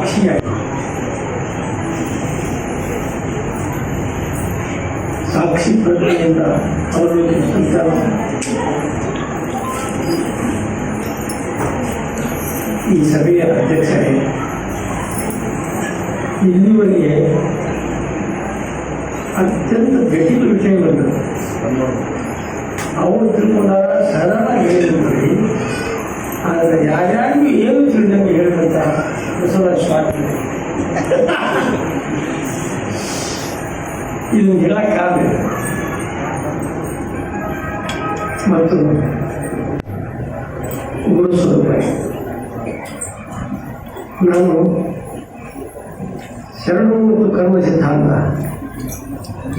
ಸಾಕ್ಷಿಯಾಗಿ ಸಾಕ್ಷಿ ಪ್ರಜ್ಞೆಯಿಂದ ಅವಲೋಕಿಸಿದಂಥ ಈ ಸಭೆಯ ಅಧ್ಯಕ್ಷರೇ, ಇಲ್ಲಿವರೆಗೆ ಅತ್ಯಂತ ಗಟ್ಟಿದ ವಿಷಯವನ್ನು ಅವರು ತಿಳ್ಕೊಂಡಾಗ ಸರಳ ಹೇಳಿದ್ರಿ. ಆದರೆ ಯಾರ್ಯಾರಿಗೂ ಏನು ತಿಳಿದಂಗೆ ಹೇಳಿದಂಥ ಬಸವರಾಜ ಸ್ವಾಮಿ ಇದು ಹೇಳಕ್ಕಾಗಲಿ. ಮತ್ತು ಗುರು ಸ್ವರೂಪ ನಾನು ಶರಣು ಮತ್ತು ಕರ್ಮ ಸಿದ್ಧಾಂತ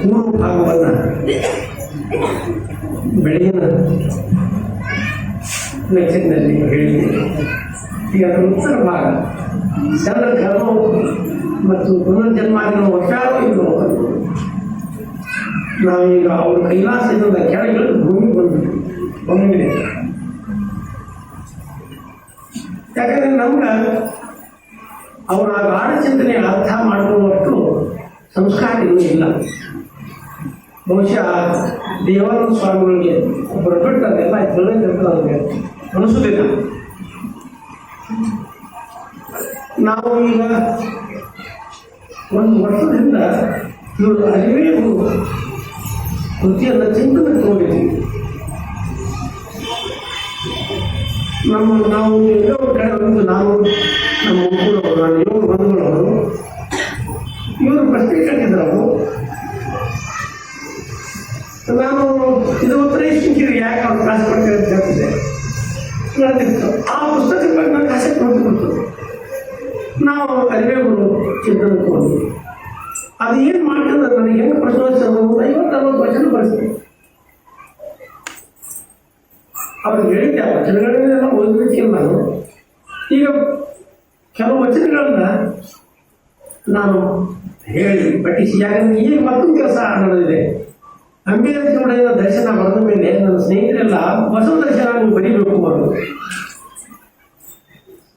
3 ಭಾಗವನ್ನು ಬೆಳಗಿನ ಲೆಕ್ಚರ್ನಲ್ಲಿ ಹೇಳಿದ್ದೇನೆ. ಈಗ ಅದರ ಉತ್ತರ ಭಾಗ ಶರಣ ಕರ್ಮ ಮತ್ತು ಪುನರ್ಜನ್ಮಾದಿಗಳ ಒಟ್ಟಾರೆ ಇದು ನಾವೀಗ ಅವರು ಕೈಲಾಸದಿಂದ ಕೆಳಗಿಳಿದು ಭೂಮಿಗೆ ಬಂದಿದೆ. ಯಾಕಂದರೆ ನಮ್ಗೆ ಅವರ ಗಾಢ ಚಿಂತನೆ ಅರ್ಥ ಮಾಡಿಕೊಳ್ಳುವಷ್ಟು ಸಂಸ್ಕಾರಗಳು ಇಲ್ಲ. ಬಹುಶಃ ದೇವಾನಂದ ಸ್ವಾಮಿಗಳಿಗೆ ಒಬ್ಬರು ಬಿಟ್ಟು ಅದೆಲ್ಲ ಬೆಳೆದಿರ್ತದೆ, ಅವ್ರಿಗೆ ಅನಿಸೋದಿಲ್ಲ. ನಾವು ಈಗ 1 ವರ್ಷದಿಂದ ಇವರು ಅರಿವೇ ಕೃತಿಯನ್ನು ಚಿಂತನೆ ತಗೊಂಡಿದ್ದೀವಿ. ನಾವು ಎಲ್ಲೋ ಕಡೆ ಒಂದು ನಾನು ನಮ್ಮ ಊರವರು, ನಾನು ಇವರು ಬಂಧುಗಳವರು ಇವರು ಪ್ರಶ್ನೆ ಕೇಳಿದ್ರು. ನಾನು ಇದು ಉತ್ತರ ಶಿಂಕಿರಿ ಯಾಕೆ ಅವ್ರು ಕ್ಲಾಸ್ ಮಾಡ್ತಾರೆ ಅಂತ ಹೇಳ್ತಿದ್ದೆ. ನಡೆದಿತ್ತು ಆ ಪುಸ್ತಕದ ಬಗ್ಗೆ ನಾನು ಆಸಕ್ತಿ ಹೊಂದಿಬಿಟ್ಟು ನಾವು ಅರಿವೇಗಳು ಚಿಂತನೆ ತಗೊಂಡು ಅದು ಏನು ಮಾಡ್ತಂದ್ರೆ ನನಗೆ ಹೆಂಗೆ ಪ್ರಶ್ನೆ 50-60 ವಚನ ಬರ್ತೀನಿ. ಅವ್ರಿಗೆ ಹೇಳಿದ್ದೆ ಆ ವಚನಗಳನ್ನೆಲ್ಲ ಓದಬೇಕಿಲ್ಲ. ನಾನು ಈಗ ಕೆಲವು ವಚನಗಳನ್ನ ನಾನು ಹೇಳಿ ಪಠಿಸಿ. ಯಾಕಂದ್ರೆ ಈಗ ಮತ್ತೊಂದು ಕೆಲಸ ನಡೆದಿದೆ. ಅಂಬೇಡ್ಕರ್ ದರ್ಶನ ಬರೆದ ಮೇಲೆ ನನ್ನ ಸ್ನೇಹಿತರೆಲ್ಲ ಬಸವ ದರ್ಶನ ನೀವು ಬರೀಬೇಕು ಅವರು.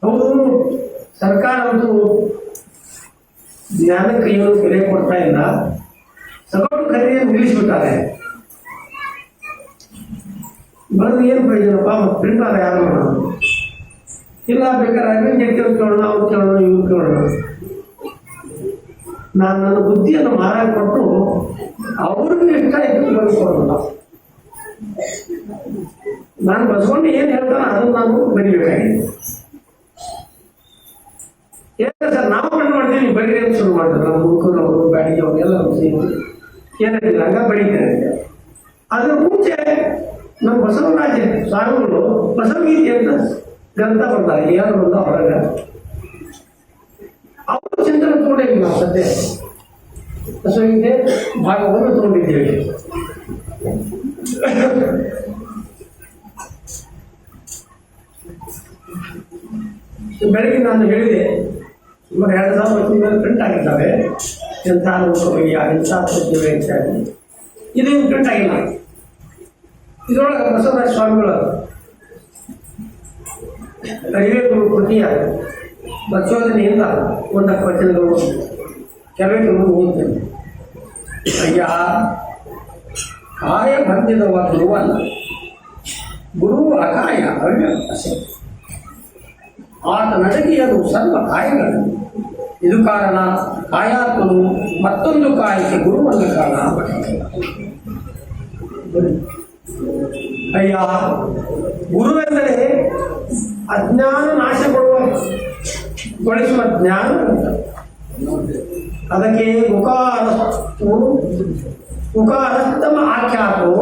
ಹೌದು, ಸರ್ಕಾರ ಅಂತೂ ಜ್ಞಾನಕ್ಕೆ ಏನು ಬೆಲೆ ಕೊಡ್ತಾ ಇಲ್ಲ. ಸಗಟು ಖರೀದಿಯನ್ನು ನಿಲ್ಲಿಸ್ಬಿಟ್ಟಾರೆ. ಬರೆದು ಏನು ಪ್ರಯೋಜನಪ್ಪ? ಮತ್ತು ಪ್ರಿಂಟ್ ಆದ ಯಾರು ಮಾಡೋದು ಇಲ್ಲ. ಬೇಕಾದ್ರೆ ಅರವಿಂದ್ ಜೆಟ್ಟಿ ಕೇಳೋಣ, ಅವ್ರು ಕೇಳೋಣ, ಇವ್ರು ಕೇಳೋಣ. ನಾನು ನನ್ನ ಬುದ್ಧಿಯನ್ನು ಮಾರಾಟ ಕೊಟ್ಟು ಅವ್ರಿಗೂ ಇಷ್ಟ ಇದ್ದು ಬರೆಸ್ಕೊಡೋಲ್ಲ. ನಾನು ಬಸ್ಕೊಂಡು ಏನು ಹೇಳ್ತಾನೆ ಅದನ್ನು ನಾನು ಬರೀಬೇಕಾಗಿದೆ. ಏನು ಸರ್ ನಾವು ಕಂಡು ಮಾಡ್ತೀವಿ, ಬರೀ ಅಂತ ಶುರು ಮಾಡ್ತಾರೆ. ನಮ್ಮ ಮುಖರು ಅವರು ಬ್ಯಾಡಿಗೆ ಅವರೆಲ್ಲ ಏನಿಲ್ಲ ಹಂಗ ಬರೀತಾರೆ. ಅದ್ರ ಮುಂಚೆ ನಮ್ಮ ಬಸವರಾಜ ಸ್ವಾಮಿಗಳು ಬಸವಗೀತೆ ಅಂತ ಗ್ರಂಥ ಬರ್ತಾರೆ. ಯಾರು ಬಂದ ಹೊರಗೆ ಅವರು ಚಿಂತನೆ ತಗೊಂಡಿದ್ದೀವಿ. ನಾವು ಸದ್ಯ ಬಸವಗೀತೆ ಭಾಗವನ್ನು ತಗೊಂಡಿದ್ದೇವೆ. ಬೆಳಗ್ಗೆ ನಾನು ಹೇಳಿದೆ, ಸುಮಾರು 2000 ವರ್ಷದ ಮೇಲೆ ಪ್ರಿಂಟ್ ಆಗಿದ್ದಾವೆ. ಎಂಥ ಅನುಭವಯ್ಯ, ಎಂಥ ಪ್ರತಿಭೆ ಇತ್ಯಾದಿ. ಇದೇನು ಪ್ರಿಂಟ್ ಆಗಿಲ್ಲ. ಇದರೊಳಗೆ ಬಸವರಾಜ ಸ್ವಾಮಿಗಳ ಅರಿವೇಗುರು ಕೃತಿಯ ಪ್ರಚೋದನೆಯಿಂದ ಒಂದಕ್ಕೆ ವಚನಗಳು ಕೆಲವು ಓದ್ತೇನೆ. ಅಯ್ಯ, ಕಾಯ ಬಂದಿದವ ಗುರುವಲ್ಲ, ಗುರು ಅಕಾಯ ಅವ್ಯಕ್ತ ಶಕ್ತಿ. ಆತ ನಡಗಿಯದು ಸರ್ವ ಕಾಯಗಳನ್ನು. ಇದು ಕಾರಣ ಕಾಯಾತ್ಮನು ಮತ್ತೊಂದು ಕಾಯಕ್ಕೆ ಗುರುವಲ್ಲ ಕಾರಣ. ಅಯ್ಯ, ಗುರುವೆಂದರೆ ಅಜ್ಞಾನ ನಾಶಗೊಳಿಸುವ ಜ್ಞಾನ. ಅದಕ್ಕೆ ಮುಖಾರಸ್ತಮ ಆಖ್ಯಾತೋ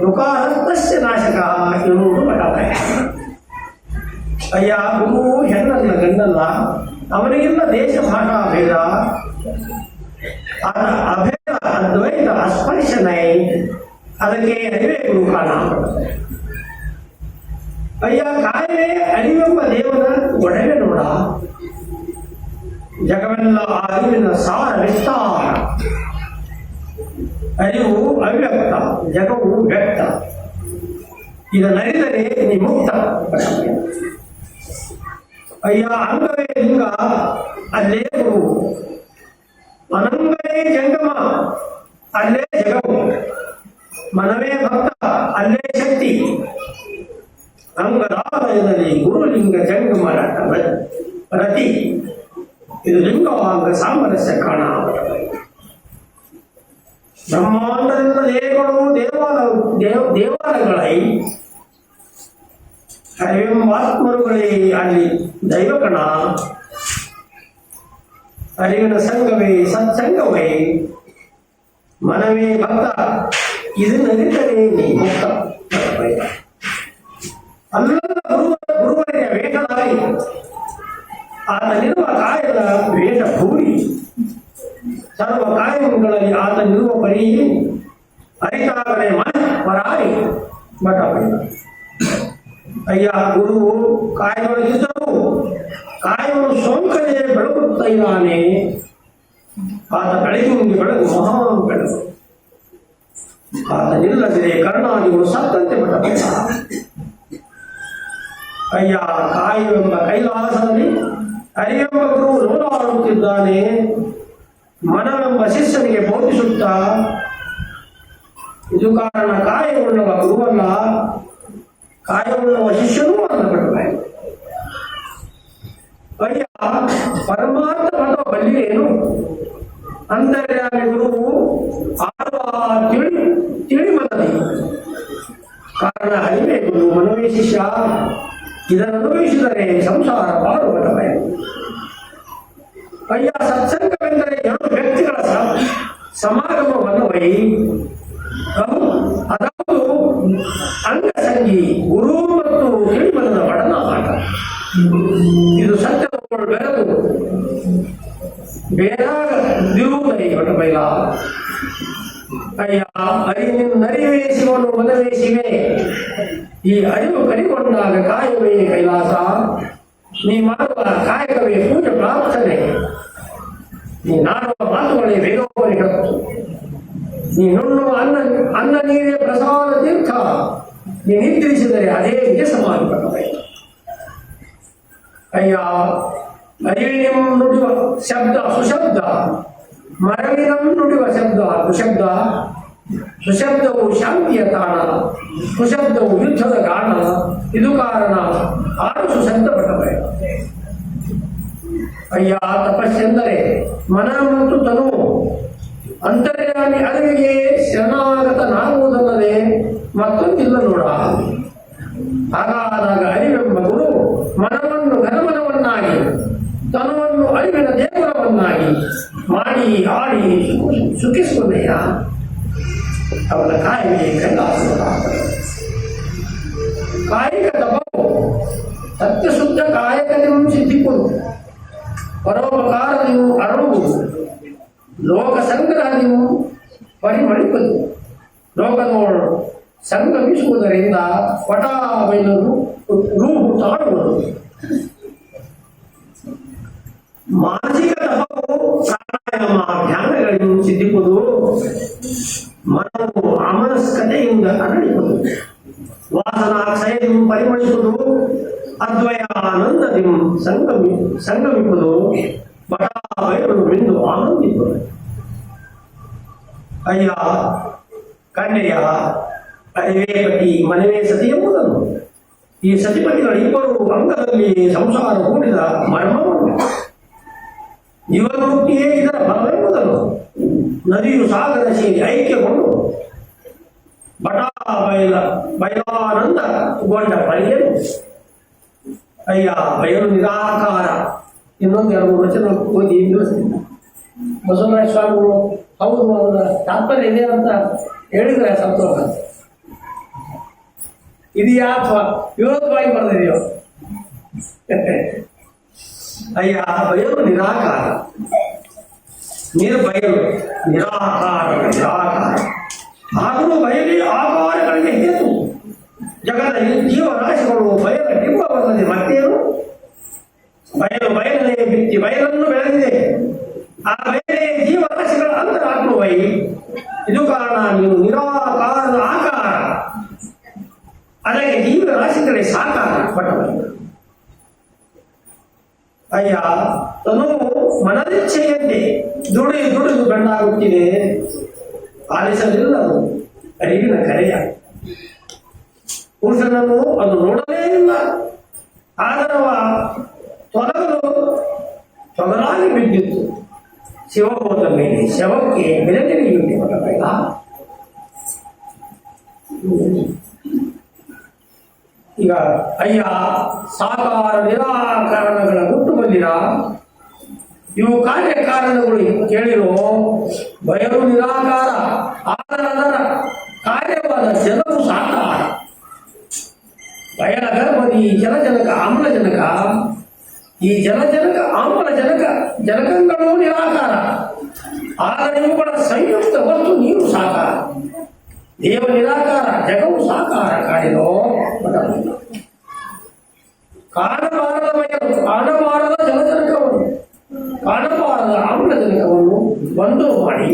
ಮುಖಾರಸ್ತಸ್ಯ ನಾಶಕ ಎನ್ನುವುದು ಮಠಾಲಯ. ಅಯ್ಯ, ಗುರು ಹೆಣ್ಣಲ್ಲ ಗಂಡಲ್ಲ, ಅವನಿಗಿಲ್ಲ ದೇಶ ಭಾಷಾ ಭೇದ, ಅಭೇದ ಅದ್ವೈತ ಅಸ್ಪರ್ಶನೈ. ಅದಕ್ಕೆ ಅರಿವೇ ಗುರು ಕಾರಣ. ಅಯ್ಯ, ಕಾಯವೇ ಅರಿವೆಂಬ ದೇವನ ಒಡವೆ ನೋಡ. ಜಗವೆಲ್ಲ ಆ ಅರಿವಿನ ಸಾರ ವಿಸ್ತಾರ. ಅರಿವು ಅವ್ಯಕ್ತ, ಜಗವು ವ್ಯಕ್ತ. ಇದನ್ನರಿದರೆ ನೀ ಮುಕ್ತ. ಅಯ್ಯ, ಅಂಗವೇ ಲಿಂಗ ಅಲ್ಲೇ ಗುರು, ಅನಂಗನೇ ಜಂಗಮ ಅಲ್ಲೇ ಜಗವು, ಮನವೇ ಭಕ್ತ ಅಲ್ಲೇ ಶಕ್ತಿ, ಅಂಗದಾಲಯದಲ್ಲಿ ಗುರುಲಿಂಗ ಜಂಗಮ ರತಿ, ಇದು ಲಿಂಗವಾಂಗ ಸಾಮರಸ್ಯ ಕಾಣ. ಬ್ರಹ್ಮಾಂಡದಿಂದ ದೇವಾಲಯಗಳೈ ಹರಿವೆಂಬಾತ್ಮರುಗಳೇ ಅಲ್ಲಿ ದೈವಕಣ, ಅರಿವಿನ ಸಂಘವೇ ಸತ್ಸಂಗವೇ, ಮನವೇ ಭಕ್ತ ಇದು ನದಿತರೆ ನೀ ಮುಕ್ತ. ಅಲ್ಲ ಗುರುವರಿಯ ವೇಷಧಾರಿ, ಆತನಿರುವ ಕಾಯದ ವೇಷಭೂರಿ, ಸರ್ವ ಕಾಯಗಳಲ್ಲಿ ಆತನಿರುವ ಪರಿ, ಅರಿತಾಗಲೇ ಮನ ಪರಾರಿ ಬಟ. ಅಯ್ಯ ಗುರುವು ಕಾಯದೊಳಗಿದ್ದರೂ ಕಾಯವನ್ನು ಸೋಂಕಲೇ ಬೆಳಗುತ್ತಾ ಇದ್ದಾನೆ. ಆತ ಬೆಳಗಿನಿಂದ ಬೆಳಗು ಮಹಾನ್ ಬೆಳಗು, ಆತನಿಲ್ಲದೆ ಕರ್ಣಾದಿಗಳು ಸತ್ತಂತೆ ಬಟ. ಅಯ್ಯ ಕಾಯುವೆಂಬ ಕೈಲಾಸದಲ್ಲಿ ಅರಿವೆಂಬ ಗುರು ಲೋಲಾಡುತ್ತಿದ್ದಾನೆ. ಮನವೆಂಬ ಶಿಷ್ಯನಿಗೆ ಬೋಧಿಸುತ್ತಾ, ಇದು ಕಾರಣ ಕಾಯವುಳ್ಳವ ಗುರುವಲ್ಲ, ಕಾಯವುಳ್ಳವ ಶಿಷ್ಯನೂ ಅಲ್ಲ ಕಡಿಮೆ. ಅಯ್ಯ ಪರಮಾರ್ಥ ಪದ ಬಲ್ಲಿರೇನು, ಅಂತರ್ಯಾಮಿ ಗುರುವು ಆಡುವ ತಿಳಿ ಮನದಿ. ಕಾರಣ ಅರಿವೇ ಗುರು, ಮನವೇ ಶಿಷ್ಯ. ಇದನ್ನು ಅನುಭವಿಸಿದರೆ ಸಂಸಾರ ಪಾಡುಬಟ್ಟವೆ. ಅಯ್ಯ ಸತ್ಸಂಗವೆಂದರೆ ಎರಡು ವ್ಯಕ್ತಿಗಳ ಸಮಾಗಮವನ್ನವೈ, ಅದಾವುದು ಅಂಗಸಂಗಿ ಗುರು ಮತ್ತು ತಿಳಿಮನದ ಒಡನಾಟ. ಇದು ಸತ್ಯದವರು ಬೆರೆತು ಬೇರಾಗದಿರುವುದೈ ಬಟಬೈಲ. ಅಯ್ಯ ಅರಿವಿನರಿವೇ ಶಿವನು ಮನವೇ ಶಿವೆ, ಈ ಅರಿವು ಕರಿಗೊಂಡಾಗ ಕಾಯವೇ ಕೈಲಾಸ. ನೀ ಮಾಡುವ ಕಾಯಕವೇ ಪೂಜೆ ಪ್ರಾರ್ಥನೆ, ನೀ ನಾಡುವ ಮಾತುಗಳೇ ವೇಗೋಪರಿ ಕತ್ತು, ನೀ ನುಣ್ಣುವ ಅನ್ನ ನೀರೇ ಪ್ರಸಾದ ತೀರ್ಥ. ನೀ ನಿದ್ರಿಸಿದರೆ ಅದೇ ನಿಜ ಸಮಾಧಿ ಪಡಬೇಕು. ಅಯ್ಯ ಅರಿವಿನ ನುಡಿಯುವ ಶಬ್ದ ಸುಶಬ್ದ, ಮರವಿನ ನುಡಿಯುವ ಶಬ್ದ ಕುಶಬ್ದ. ಸುಶಬ್ದವು ಶಾಂತಿಯ ತಾಣ, ಕುಶಬ್ದವು ಯುದ್ಧದ ಗಾಣ. ಇದು ಕಾರಣ ಆರು ಸುಶಬ್ದ ಪಡಬೇಕು. ಅಯ್ಯ ತಪಸ್ಸೆಂದರೆ ಮನ ಮತ್ತು ತನು, ಅಂತರ್ಯಾಮಿ ಅರಿವಿಗೆ ಶರಣಾಗತನಾಗುವುದಲ್ಲದೆ ಮತ್ತೊಂದಿಲ್ಲ ನೋಡ. ಹಾಗಾದಾಗ ಅರಿವೆಂಬ ಗುರು ಮನವನ್ನು ಘನಮನವನ್ನಾಗಿ, ತನುವನ್ನು ಅರಿವಿನ ದೇಗುಲವನ್ನಾಗಿ ಮಾಡಿ ಆಡಿ ಸುಖಿಸುವುದಯ್ಯ. ಅವನ ಕಾಯಿಗೆ ಕೈಲಾಸದ ಕಾಯಿಕ ತಪವು ಸತ್ಯಶುದ್ಧ ಕಾಯಕನಿಂ ಸಿದ್ಧಿಪುದು, ಪರೋಪಕಾರನಿವು ಅರಳುವುದು, ಲೋಕ ಸಂಗ್ರಹನಿವು ಪರಿಮಳಿಪದು. ಲೋಕದೋಳು ಸಂಗಮಿಸುವುದರಿಂದ ಪಟಾಬೈಲರು ರೂಪು ತಾಳುವುದು. ಮಾನಸಿಕ ತಪವು ಪ್ರಾಣಾಯಾಮ ಧ್ಯಾನಗಳನ್ನು ಸಿದ್ಧಿಪುದು, ಮನವು ಅಮನಸ್ಕತೆಯಿಂದ ಅರಳಿಪದು. ವಾಸನಾಕ್ಷಯದಿಂ ಪರಿಮಳಿಸುವುದು, ಅದ್ವಯಾನಂದದಿಂ ಸಂಗಮಿಪುದು. ಪಟಾಬೈಲರು ಮಿಂದು ಆನಂದಿಪದು. ಅಯ್ಯ ಕನ್ಯೆಯ ಅರಿವೇ ಪತಿ ಮನವೇ ಸತಿ ಎಂಬುದನ್ನು ಈ ಸತಿಪತಿಗಳ ಇಬ್ಬರು ಅಂಗದಲ್ಲಿ ಸಂಸಾರ ಹೂಡಿದ ಮರ್ಮವನ್ನು, ಜೀವನ್ಮುಕ್ತಿಯೇ ಇದರ ಫಲವೆಂಬುದನ್ನು ನದಿಯು ಸಾಗರ ಸೇರಿ ಐಕ್ಯಗೊಂಡು ಬೈಲಾನಂದಗೊಂಡ ಪರಿಯನು. ಅಯ್ಯ ಬಯಲು ನಿರಾಕಾರ. ಇನ್ನೊಂದು ಎರಡು ವಚನ ಓದಿ ತಿಳಿಸ್ತೀನಿ. ಬಸವರಾಜ ಸ್ವಾಮಿಗಳು ಹೌದು ಅವರ ತಾತ್ಪರ್ಯ ಇದೆ ಅಂತ ಹೇಳಿದ್ರೆ ಸಂತೋಷ. ಇದೆಯಾ ಅಥವಾ ವಿರೋಧವಾಗಿ ಬರೆದಿದೆಯೋ? ಅಯ್ಯ ಬಯಲು ನಿರಾಕಾರ, ನಿರ್ಬಯಲು ನಿರಾಕಾರ ನಿರಾಕಾರ. ಆದರೂ ಬಯಲಿ ಆಕಾರಗಳಿಗೆ ಹೇತು. ಜಗದ ಜೀವರಾಶಿಗಳು ಬಯಲ ಡಿಂಬವಲ್ಲದೆ ಮತ್ತೇನು? ಬಯಲು ಬಯಲನೆ ಬಿತ್ತಿ ಬಯಲನ್ನು ಬೆಳೆದಿದೆ. ಆ ಬಯಲೇ ಜೀವರಾಶಿಗಳ ಅಂತರಾತ್ಮವೈ. ಇದು ಕಾರಣ ನೀವು ನಿರಾಕಾರದ ಆಕಾರ, ಅದಕ್ಕೆ ಜೀವರಾಶಿಗಳೇ ಸಾಕಾರ ಪಟವೈ. ಅಯ್ಯ, ತನು ಮನದಿಚ್ಛೆಯಂತೆ ದುಡಿದು ಗಂಡಾಗುತ್ತಿದೆ. ಆಲಿಸಲಿಲ್ಲ ಅದು ಅರಿವಿನ ಕರೆಯ. ಪುರುಷನನ್ನು ಅದು ನೋಡಲೇ ಇಲ್ಲ. ಆದರವ ತೊಗಲಾಗಿ ಬಿದ್ದಿತ್ತು. ಶಿವ ಹೋದ ಮೇಲೆ ಶವಕ್ಕೆ ಬೆಲೆಗೆರೆಯುತ್ತೆ ಮಗಬೇಡ. ಈಗ ಅಯ್ಯ, ಸಾಕಾರ ನಿರಾಕರಣಗಳ ಗುಟ್ಟು ಬಂದಿರ. ಇವು ಕಾರ್ಯಕಾರಣಗಳು ಕೇಳಿರೋ. ಬಯಲು ನಿರಾಕಾರ, ಆದರ ಕಾರ್ಯವಾದ ಜಲವು ಸಾಕಾರ. ಬಯಲ ಗರ್ಭದಿ ಜಲಜನಕ ಆಮ್ಲಜನಕ. ಈ ಜಲಜನಕ ಆಮ್ಲಜನಕ ಜನಕಗಳು ನಿರಾಕಾರ. ಆದರೆ ಇವುಗಳ ಸಂಯುಕ್ತ ವಸ್ತು ನೀರು ಸಾಕಾರ. ದೇವ ನಿರಾಕಾರ, ಜಗವು ಸಾಕಾರ. ಕಾಣಿರೋ ಕಾಣಬಾರದ ಬಯಲು, ಕಾಣಬಾರದ ಜಲಜನಕವನ್ನು, ಕಾಣಬಾರದ ಆಮ್ಲಜನಕವನ್ನು ಒಂದು ಮಾಡಿ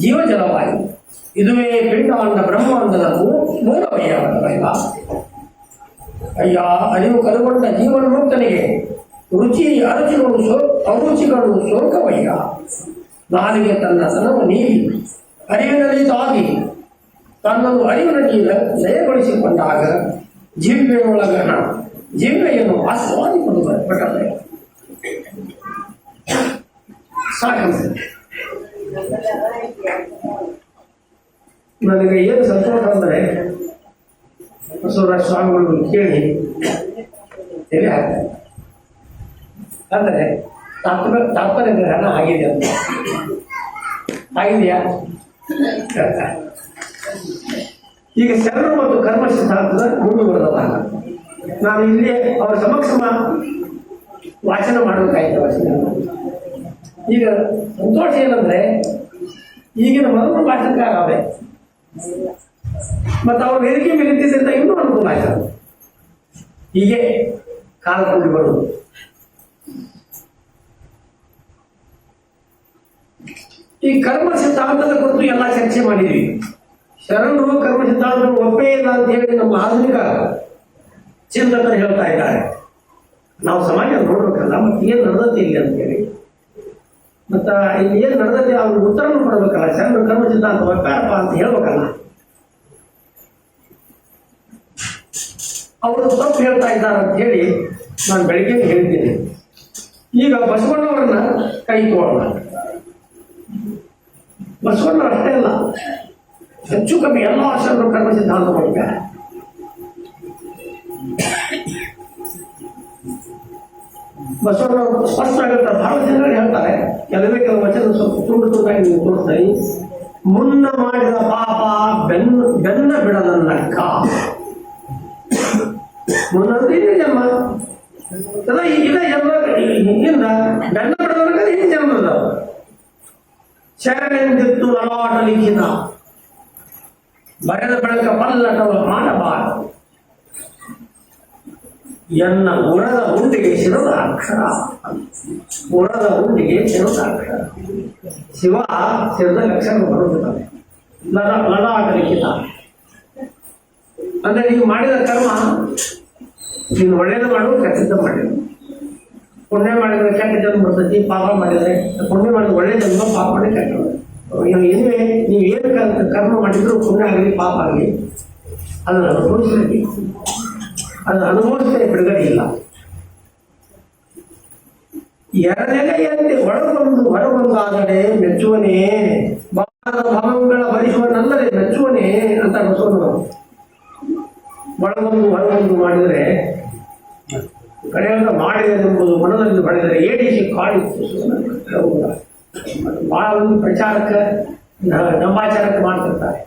ಜೀವಜಲವಾಗಿ. ಇದುವೇ ಪಿಂಡಾಂಡ ಬ್ರಹ್ಮಾಂಡದ ಮೂಲವಯ್ಯವಾದ ಬಯಲ. ಅಯ್ಯ, ಅರಿವು ಕರುಗೊಂಡ ಜೀವನ ಮುಕ್ತನಿಗೆ ಅರುಚಿಗಳು ಸ್ವರ್ಗವಯ್ಯ. ನಾಲಿಗೆ ತನ್ನ ತನವು ನೀಡಿ ಅರಿವಿನಲ್ಲಿ ತಾಗಿ ತನ್ನನ್ನು ಅರಿವಿನಲ್ಲಿ ಲಯಗೊಳಿಸಿಕೊಂಡಾಗ ಜೀವಿಯನ್ನು ಆಸ್ವಾದಿಕೊಂಡು ಬರ್ತದೆ. ಸಾಕು. ನನಗೆ ಏನು ಸಂತೋಷ ಅಂದರೆ, ಬಸವರಾಜ ಸ್ವಾಮಿಗಳನ್ನು ಕೇಳಿ ತಲೆ ಹಾಕ್ತಾರೆ. ಅಂದರೆ ತಾತ್ಪರ್ಯ ಗ್ರಹಣ ಆಗಿದೆ ಅಂತ. ಆಗಿದೆಯಾ? ಈಗ ಶರಣರು ಮತ್ತು ಕರ್ಮ ಸಿದ್ಧಾಂತದ ಮುಂದುವರೆದವಾಗ ನಾನು ಇಲ್ಲಿ ಅವರ ಸಮಕ್ಷ ವಾಚನ ಮಾಡಬೇಕಾಯ್ತು. ವಾಚನ ಈಗ ಸಂತೋಷ ಏನಂದ್ರೆ, ಈಗಿನ ಮೊದಲು ಭಾಷಣಕಾರ ಅವೇ ಮತ್ತು ಅವ್ರ ವೇದಿಕೆ ಮೇಲೆ ನಿಂತಿದ್ದರಿಂದ ಇನ್ನೂ ಅನುಕೂಲ ಆಯ್ತು. ಹೀಗೆ ಕಾಲದಲ್ಲಿ ಬರುವುದು. ಈ ಕರ್ಮ ಸಿದ್ಧಾಂತದ ಕುರಿತು ಎಲ್ಲ ಚರ್ಚೆ ಮಾಡಿದ್ವಿ. ಶರಣರು ಕರ್ಮ ಸಿದ್ಧಾಂತವನ್ನು ಒಪ್ಪೇ ಇಲ್ಲ ಅಂತ ಹೇಳಿ ನಮ್ಮ ಆಧುನಿಕ ಚಿಂತಕರು ಹೇಳ್ತಾ ಇದ್ದಾರೆ. ನಾವು ಸಮಾಜ ನೋಡ್ಬೇಕಲ್ಲ, ಮತ್ತೆ ಏನು ನಡೆದತ್ತೆ ಇಲ್ಲಿ ಅಂತ ಹೇಳಿ, ಮತ್ತ ಇಲ್ಲಿ ಏನು ನಡೆದತ್ತೆ ಅವ್ರಿಗೆ ಉತ್ತರವನ್ನು ಕೊಡಬೇಕಲ್ಲ. ಶರಣರು ಕರ್ಮ ಸಿದ್ಧಾಂತ ಒಪ್ಪಾರಪ್ಪ ಅಂತ ಹೇಳ್ಬೇಕಲ್ಲ. ಅವರು ತಪ್ಪು ಹೇಳ್ತಾ ಇದ್ದಾರೆ ಅಂತ ಹೇಳಿ ನಾನು ಬೆಳಿಗ್ಗೆ ಹೇಳ್ತೀನಿ. ಈಗ ಬಸವಣ್ಣವರನ್ನ ಕೈ ತೋಳೋಣ. ಬಸವಣ್ಣ ಅಷ್ಟೇ ಅಲ್ಲ, ಹೆಚ್ಚು ಕಮ್ಮಿ ಎಲ್ಲ ಶರಣರು ಕರ್ಮ ಸಿದ್ಧಾಂತ ಮಾಡಿದ್ದಾರೆ. ಬಸವಣ್ಣ ಸ್ಪಷ್ಟ ಆಗುತ್ತೆ. ಬಹಳ ಜನರು ಹೇಳ್ತಾರೆ, ಕೆಲವೇ ಕೆಲವು ವಚನ ಸ್ವಲ್ಪ ತುಂಡಾಗಿ ನೀವು ತೋರಿಸ್ತಾರೆ. ಮುನ್ನ ಮಾಡಿದ ಪಾಪ ಬೆನ್ನ ಬಿಡದನ್ನಕ್ಕ. ಮುನ್ನದೇ ಜನ್ಮ ಇದೇ ಜನ್ಮ, ಹಿಂದಿಂದ ಬೆನ್ನ ಬಿಡದನ್ನ ಈ ಜನ್ಮದ ಶರಣೆಂದಿತ್ತು ಲಲಾಟ ಲಿಖಿತ. ಬರೆದ ಬೆಳಕ ಪಲ್ಲಟವ ಮಾಡಬಾರದು. ಎನ್ನ ಉರದ ಉಂಡಿಗೆ ಶಿರದ ಅಕ್ಷರ. ಉರದ ಉಂಡಿಗೆ ಶಿರದ ಅಕ್ಷರ. ಶಿವ ಶಿರದ ಅಕ್ಷರ ಬರುತ್ತದೆ. ಲಲಾಟ ಲಿಖಿತ ಅಂದ್ರೆ ನೀವು ಮಾಡಿದ ಕರ್ಮ, ನೀನು ಒಳ್ಳೇದು ಮಾಡು, ಕೆಟ್ಟದ್ದು ಮಾಡಿದ್ರು. ಪುಣ್ಯ ಮಾಡಿದ್ರೆ ಕೆಟ್ಟ ಜನ್ಮ ಬರ್ತೈತಿ, ಪಾಪ ಮಾಡಿದರೆ ಪುಣ್ಯ ಮಾಡಿದ್ರೆ ಒಳ್ಳೆ ಜನ್ಮ, ಪಾಪ ಮಾಡಿ ಕೆಟ್ಟ. ಏನೇ ನೀವು ಏನು ಕರ್ಮ ಮಾಡಿದ್ರು, ಪುಣ್ಯ ಆಗಲಿ ಪಾಪ ಆಗಲಿ, ಅದನ್ನು ಅನುಭವಿಸಬೇಕು. ಅದನ್ನು ಅನುಭವಿಸಿದ್ರೆ ಬಿಡುಗಡೆ ಇಲ್ಲ. ಎರಡೆಲೆಯಲ್ಲಿ ಹೊರಗೊಂದಾದರೆ ಮೆಚ್ಚುವನೇ, ಬಾರದ ಭಾವಗಳ ಭರಿಸುವನಲ್ಲದೆ ಮೆಚ್ಚುವನೇ ಅಂತ ಬಸವನು. ಹೊರಗೊಂದು ಮಾಡಿದರೆ ಕಡೆಯಿಂದ ಮಾಡಿದೆಂಬುದು ಮನದಲ್ಲಿ ಪಡೆದರೆ ಏಡಿಸಿ ಕಾಡಿತ್ತು. ಬಹಳ ಒಂದು ಪ್ರಚಾರಕ್ಕೆ ನಂಬಾಚಾರಕ್ಕೆ ಮಾಡ್ತಿರ್ತಾರೆ.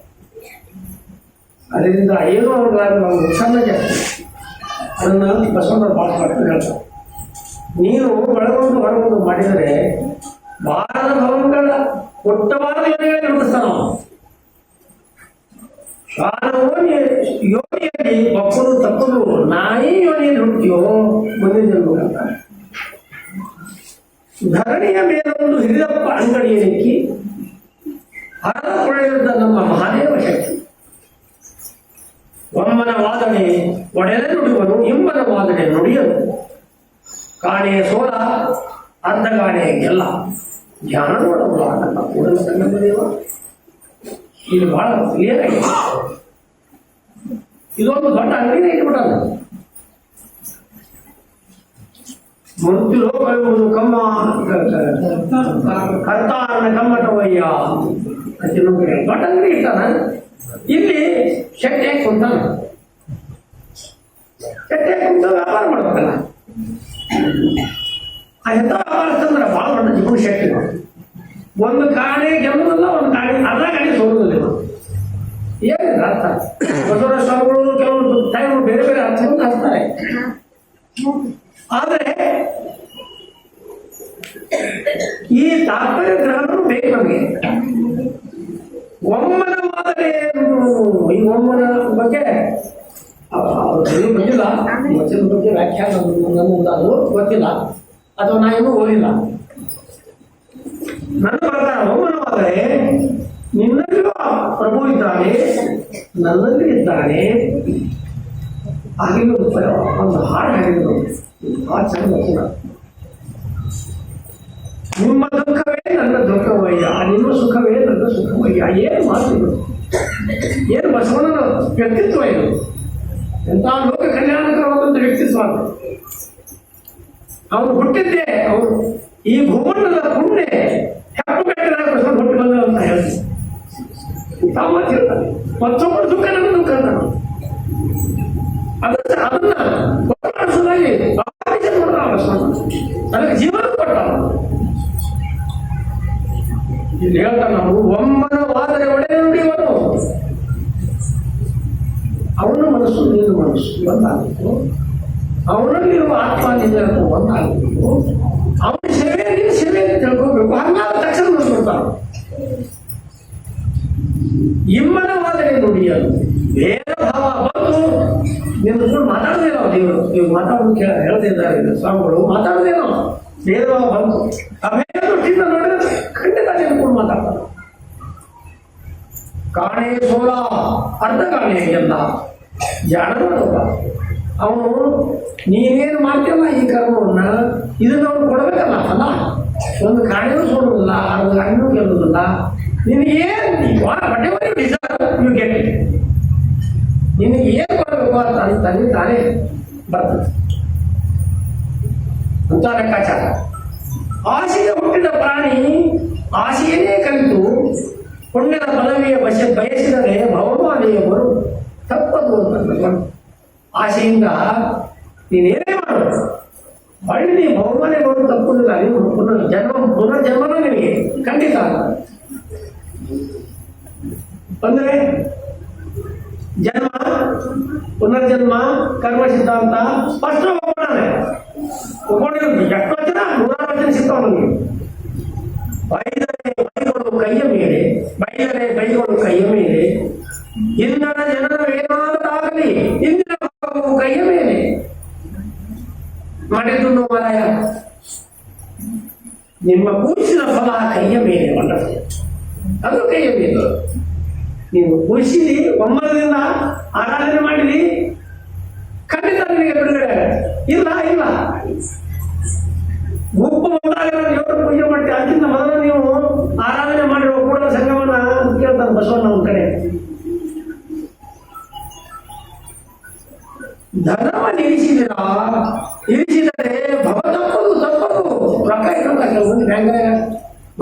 ಅದರಿಂದ ಏನೋ ಅವ್ರಿಗಾಗಲಿ ಅವ್ರು ನುಕ್ಸಾನ ಜಾಸ್ತಿ. ಅದನ್ನು ಬಸವಣ್ಣವ್ರು ಭಾಳ ಮಾಡ್ಕೊಂಡು ಹೇಳ್ತಾರೆ. ನೀನು ಹೊರಗೊಂದು ಮಾಡಿದರೆ ಬಾರದ ಭವನಗಳ ಕೊಟ್ಟವಾದ ಯೋನಿಗಳಲ್ಲಿ ಹುಟ್ಟಿಸ್ತಾನ. ಯೋನಿಯಲ್ಲಿ ಮಕ್ಕಳು ತಪ್ಪಲು ನಾಯಿ ಯೋನಿಯಲ್ಲಿ ಹುಟ್ಟಿಯೋ ಮುಂದಿನ ಜನ್ಮಕ್ಕಂತಾರೆ. ಧರಣಿಯ ಮೇಲೊಂದು ಹಿರಿಯಪ್ಪ ಅಂಗಡಿಯನ್ನಿಕ್ಕಿ ಹರದ ಕೊಳೆಯುತ್ತ ನಮ್ಮ ಮಹಾದೇವ ಶಕ್ತಿ. ಒಮ್ಮನ ವಾದನೆ ಒಡೆಲೆ ನುಡಿಯುವನು, ಇಂಬನ ವಾದನೆ ನುಡಿಯನು. ಕಾಣೆ ಸೋಲ ಅರ್ಧ ಕಾಣೆ ಎಲ್ಲ ಜ್ಞಾನ ನೋಡಲ್ಲ ನನ್ನ ಕೂಡಲ ಸಂಗಮದೇವ. ಇದು ಬಹಳ ಕ್ಲಿಯರ್ ಆಗಿದೆ. ಇದೊಂದು ದೊಡ್ಡ ಅಂಗಡಿನೇ ಇಟ್ಬಿಟ್ಟಲ್ಲ. ಮೃತ್ಯು ಲೋಕ ಎಂಬುದು ಕಮ್ಮ ಕರ್ತಾರನ ಕಮ್ಮಟವಯ್ಯ ಅಂತ ದೊಡ್ಡ ಅಂಗಡಿ ಇರ್ತಾನ. ಇಲ್ಲಿ ಶೆಟ್ಟೆ ಕುಂತಾನ, ಶೆಟ್ಟೆ ಕುಂತ ವ್ಯಾಪಾರ ಮಾಡ್ಬೇಕಲ್ಲ. ಎಂತ ವ್ಯಾಪಾರ ಅಂತಂದ್ರೆ ಭಾಳ ದೊಡ್ಡ ಜೀವನ ಶಕ್ತಿ. ಒಂದು ಕಾಣೆ ಗೆಲ್ಲೋದಿಲ್ಲ, ಒಂದು ಕಾಣೆ ಅರ್ಧ ಕಾಣೆ ಸೋಲೋದಿಲ್ಲ. ಏನಿಲ್ಲ ಅರ್ಥ. ಬಸವರ ಸ್ವಾಮಿಗಳು ಕೆಲವರು ಟೈಮ್ ಬೇರೆ ಬೇರೆ ಅರ್ಥವನ್ನು ಹಚ್ತಾರೆ. ಆದರೆ ಈ ತಾತ್ಪರ್ಯ ಗ್ರಹಣವು ಬೇಕು ನಮಗೆ. ಒಮ್ಮನ ಮಾದರಿ ಈ ಒಮ್ಮನ ಬಗ್ಗೆ ಗೊತ್ತಿಲ್ಲ, ವಚನದ ಬಗ್ಗೆ ವ್ಯಾಖ್ಯಾನ ನನ್ನೊಂದಾದ್ರು ಗೊತ್ತಿಲ್ಲ, ಅಥವಾ ನಾ ಇನ್ನೂ ಓದಿಲ್ಲ. ನನ್ನ ಪ್ರಕಾರ ಒಮ್ಮನವಾದರೆ ನಿನ್ನಲ್ಲಿಯೂ ಪ್ರಭು ಇದ್ದಾನೆ, ನನ್ನಲ್ಲಿ ಇದ್ದಾನೆ. ಆಗಿನ ಒಂದು ಹಾಡು ಹಾಡಿದ್ರು, ಆ ಚಂದ ವಚನ. ನಿಮ್ಮ ದುಃಖವೇ ನನ್ನ ದುಃಖವಯ್ಯ, ನಿಮ್ಮ ಸುಖವೇ ನನ್ನ ಸುಖವಯ್ಯ. ಏನು ಮಾತಿದ್ರು, ಏನು ಬಸವಣ್ಣನ ವ್ಯಕ್ತಿತ್ವ ಇದು. ಎಂಥ ಲೋಕ ಕಲ್ಯಾಣಕರವಾದಂಥ ವ್ಯಕ್ತಿತ್ವ ಅದು. ಅವನು ಹುಟ್ಟಿದ್ದೆ, ಅವನು ಈ ಭೂಮಂಡಲದ ಪುಣ್ಯ ಹೆಪ್ಪು ಕಟ್ಟಿದಾಗ ಬಸವಣ್ಣ ಹುಟ್ಟಿ ಬಂದ ಅಂತ ಹೇಳ್ತಾರೆ. ಮಾತಿರ್ತಾನೆ ಮತ್ತೊಬ್ಬರು ದುಃಖ ನನ್ನ ದುಃಖ ಅಂತ ಅದನ್ನ ಸಲುವಾಗಿ ಅದಕ್ಕೆ ಜೀವನ ಕೊಟ್ಟ. ಇಲ್ಲಿ ಹೇಳ್ತಾನೆ ನಾವು ಒಮ್ಮನವಾದರೆ ಒಳ್ಳೆಯ ನುಡಿಯವನು. ಅವನ ಮನಸ್ಸು ನೀನು ಮನಸ್ಸು ಒಂದಾಗಬೇಕು, ಅವನಲ್ಲಿರುವ ಆತ್ಮ ನಿನ್ನ ಒಂದಾಗಬೇಕು, ಅವನ ಸೇವೆ ನೀನು ಸೇವೆ ಅಂತ ತಿಳ್ಕೋಬೇಕು. ಹಂಗಾದ ತಕ್ಷಣ ನೋಡ್ಕೊಡ್ತಾನೆ. ಇಮ್ಮನವಾದರೆ ನುಡಿಯಲು ಬೇರೆ ಭಾವ ಬಂದು ನಿನ್ನ ಮಾತಾಡೋದೇನೋ ದೇವರು. ನೀವು ಮಾತಾಡೋದು ಹೇಳ್ತಿದ್ದಾರೆ ಸ್ವಾಮಿಗಳು, ಮಾತಾಡೋದೇನೋ ಬೇರೆ ಭಾವ ಬಂತು ಅಭೇದ ದೃಷ್ಟಿಯಿಂದ ನೋಡಿದ್ರೆ ಖಂಡಿತ ನಿನ್ಕೊಂಡು ಮಾತಾಡ್ತಾರೆ. ಕಾಣೆ ಸೋಲ ಅರ್ಧ ಕಾಣೆ ಎಲ್ಲ ಜಾಣ ನೋಡೋಲ್ಲ. ಅವನು ನೀನೇನು ಮಾಡ್ತೀಯಲ್ಲ ಈ ಕರ್ಮವನ್ನ, ಇದನ್ನ ಅವನು ಕೊಡಬೇಕಲ್ಲ. ಅಲ್ಲ, ಒಂದು ಕಾಣೆಯೂ ಸೋಲೋದಿಲ್ಲ, ಅರ್ಧ ಕಾಣೆಯೂ ಗೆಲ್ಲೋದಿಲ್ಲ. ನಿನಗೆ ನಿನಗೆ ಏನು ಕೊಡಬೇಕು ಅಂತ ತಂದೆ ತಾನೇ ಬರ್ತದೆ ಅಂತ ಲೆಕ್ಕಾಚಾರ. ಆಸೆಗೆ ಹುಟ್ಟಿದ ಪ್ರಾಣಿ ಆಸೆಯನ್ನೇ ಕಲಿತು ಪುಣ್ಯದ ಪದವಿಯ ಬಯಸಿದರೆ ಭವಮಾನೆಯ ಬರು ತಪ್ಪದು ಅಂತ. ಆಸೆಯಿಂದ ನೀನೇನೇ ಮಾಡು, ಹೊಳ್ಳಿ ನೀ ಬಹುಮಾನ ಬರು ತಪ್ಪುದಿಲ್ಲ. ನೀವು ಪುನರ್ಜನ್ಮನೂ ನಿನಗೆ ಖಂಡಿತ ಅಂದ್ರೆ ಜನ್ಮ ಪುನರ್ಜನ್ಮ ಕರ್ಮ ಸಿದ್ಧಾಂತ ಫಸ್ಟ್ ಒಪ್ಕೊಂಡಿರೋದು. ಎಷ್ಟು ವಚನ? 100 ವಚನ ಸಿಗ್ತಾವ ನಮಗೆ. ಬೈದರೆ ಬೈಗಳು ಕೈಯ ಮೇಲೆ, ಬೈದರೆ ಬೈಗಳು ಕೈಯ ಮೇಲೆ, ಇಂಧನ ಜನರ ಏನಾದರಾಗಲಿ ಇಂದಿನ ಭಾಗವು ಕೈಯ ಮೇಲೆ. ಮಾಡಿದ್ದು ಮಾರಾಯ, ನಿಮ್ಮ ಪೂಜಿಸಿದ ಫಲ ಕೈಯ ಮೇಲೆ ಬಂದ, ಅದು ಕೈಯ ಮೇಲೆ. ನೀವು ಪೂಜಿಸಿದಿ, ಒಮ್ಮರದಿಂದ ಆರಾಧನೆ ಮಾಡಿದಿ, ಖಂಡಿತ ನಿಮಗೆ ಬಿಡುಗಡೆ ಇಲ್ಲ. ಇಲ್ಲ ಗುಂಪು ಬಂದಾಗ ದೇವರ ಪೂಜೆ ಮಾಡ್ತೀವಿ, ಅದಕ್ಕಿಂತ ಮೊದಲು ನೀವು ಆರಾಧನೆ ಮಾಡಿರುವ ಕೂಡಲ ಸಂಗಮನ ಕೇಳ್ತಾನೆ ಬಸವಣ್ಣ ಒಂದ್ ಕಡೆ. ಧರ್ಮ ಇರಿಸಿದರೆ ಭವ ತಪ್ಪದು ತಪ್ಪದು. ರೊಕ್ಕ ಇರೋಲ್ಲ ಕೆಲವೊಂದು ಬ್ಯಾಂಕ್